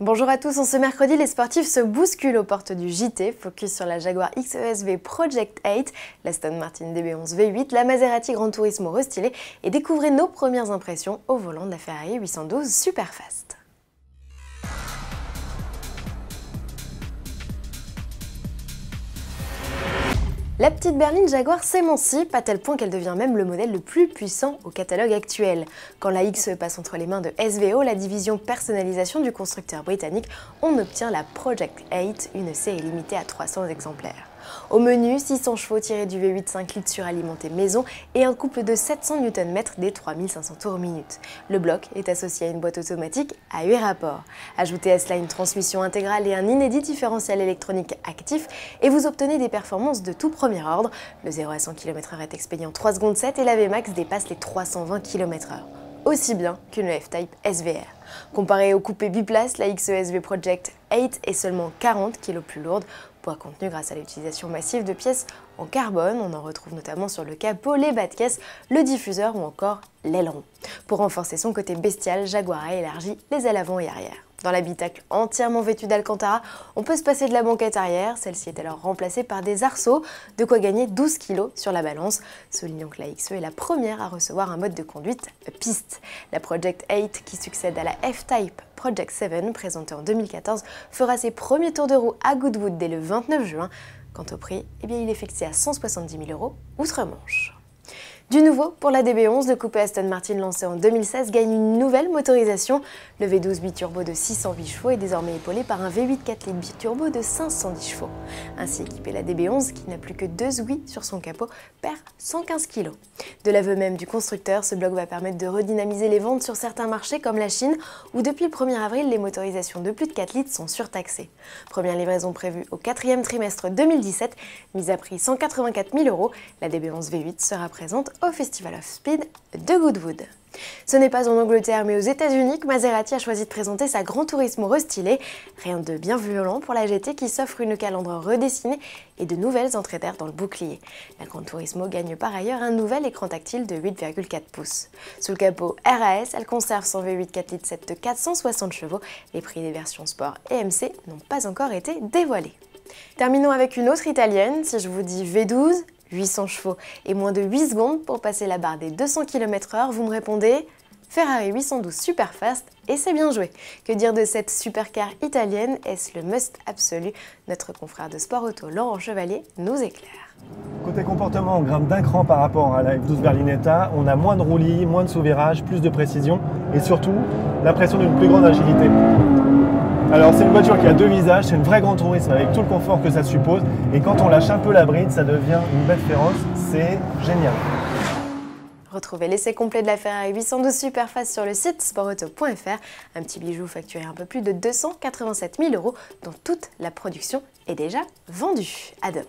Bonjour à tous, en ce mercredi, les sportifs se bousculent aux portes du JT, focus sur la Jaguar XESV Project 8, l'Aston Martin DB11 V8, la Maserati Gran Turismo restylée et découvrez nos premières impressions au volant de la Ferrari 812 Superfast. La petite berline Jaguar s'émancipe à tel point qu'elle devient même le modèle le plus puissant au catalogue actuel. Quand la X passe entre les mains de SVO, la division personnalisation du constructeur britannique, on obtient la Project 8, une série limitée à 300 exemplaires. Au menu, 600 chevaux tirés du V8 5 litres suralimenté maison et un couple de 700 Nm des 3500 tours minute. Le bloc est associé à une boîte automatique à 8 rapports. Ajoutez à cela une transmission intégrale et un inédit différentiel électronique actif et vous obtenez des performances de tout premier ordre. Le 0 à 100 km/h est expédié en 3 secondes 7 et la Vmax dépasse les 320 km/h. Aussi bien qu'une F-Type SVR. Comparée au coupé biplace, la XESV Project 8 est seulement 40 kg plus lourde, poids contenu grâce à l'utilisation massive de pièces en carbone. On en retrouve notamment sur le capot, les bas de caisse, le diffuseur ou encore l'aileron. Pour renforcer son côté bestial, Jaguar a élargi les ailes avant et arrière. Dans l'habitacle entièrement vêtu d'Alcantara, on peut se passer de la banquette arrière, celle-ci est alors remplacée par des arceaux, de quoi gagner 12 kg sur la balance. Soulignons que la XE est la première à recevoir un mode de conduite piste. La Project 8, qui succède à la F-Type Project 7, présentée en 2014, fera ses premiers tours de roue à Goodwood dès le 29 juin. Quant au prix, il est fixé à 170 000 € outre-Manche. Du nouveau, pour la DB11, le coupé Aston Martin lancé en 2016 gagne une nouvelle motorisation. Le V12 biturbo de 608 chevaux est désormais épaulé par un V8 4 litres biturbo de 510 chevaux. Ainsi équipé, la DB11, qui n'a plus que 2 ouïes sur son capot, perd 115 kg. De l'aveu même du constructeur, ce bloc va permettre de redynamiser les ventes sur certains marchés comme la Chine, où depuis le 1er avril, les motorisations de plus de 4 litres sont surtaxées. Première livraison prévue au 4e trimestre 2017, mise à prix 184 000 €, la DB11 V8 sera présente au Festival of Speed de Goodwood. Ce n'est pas en Angleterre mais aux États-Unis que Maserati a choisi de présenter sa Gran Turismo restylée. Rien de bien violent pour la GT qui s'offre une calandre redessinée et de nouvelles entrées d'air dans le bouclier. La Gran Turismo gagne par ailleurs un nouvel écran tactile de 8,4 pouces. Sous le capot RAS, elle conserve son V8 4 litres 7 de 460 chevaux. Les prix des versions Sport et MC n'ont pas encore été dévoilés. Terminons avec une autre italienne. Si je vous dis V12, 800 chevaux et moins de 8 secondes pour passer la barre des 200 km/h, vous me répondez Ferrari 812 Superfast et c'est bien joué. Que dire de cette supercar italienne? Est-ce le must absolu? Notre confrère de Sport Auto Laurent Chevalier nous éclaire. Côté comportement, on grimpe d'un cran par rapport à la F12 Berlinetta, on a moins de roulis, moins de sous-virage, plus de précision et surtout l'impression d'une plus grande agilité. Alors c'est une voiture qui a deux visages, c'est une vraie Gran Turismo avec tout le confort que ça suppose et quand on lâche un peu la bride, ça devient une bête féroce, c'est génial. Retrouvez l'essai complet de la Ferrari 812 Superfast sur le site sportauto.fr, un petit bijou facturé un peu plus de 287 000 €, dont toute la production est déjà vendue. À demain.